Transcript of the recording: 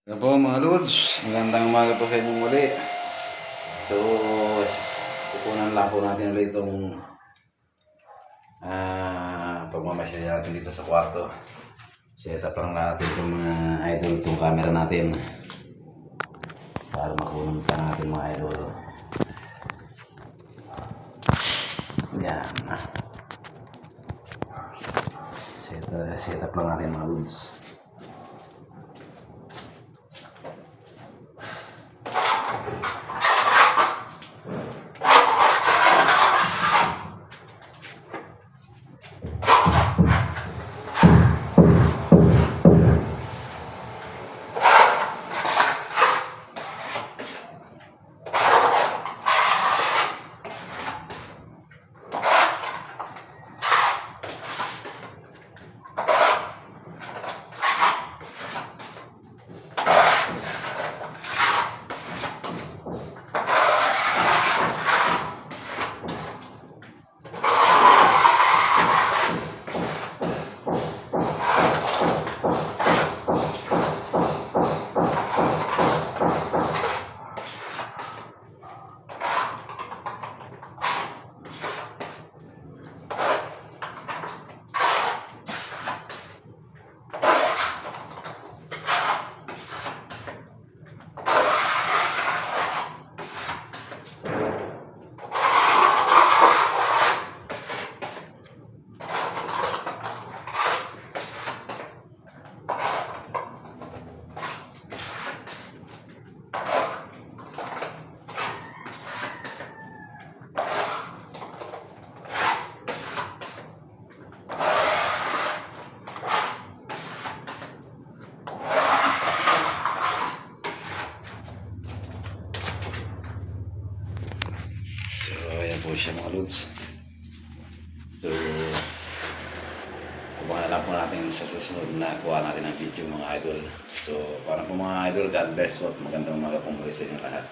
Yan po mga lods, magandang umaga po sa inyong muli. So, pupunan lang po natin ulit itong pagmamasyal natin dito sa kwarto. Set up lang natin itong mga idol, itong camera natin para makunan pa natin mga idol. Yan. Set up lang natin mga lods. So, ayan po siya mga lods. So, kumahan lang po natin sa susunod na kuha natin ang video mga idol. So, para po mga idol, God bless po at magandang umaga po muli sa inyo lahat.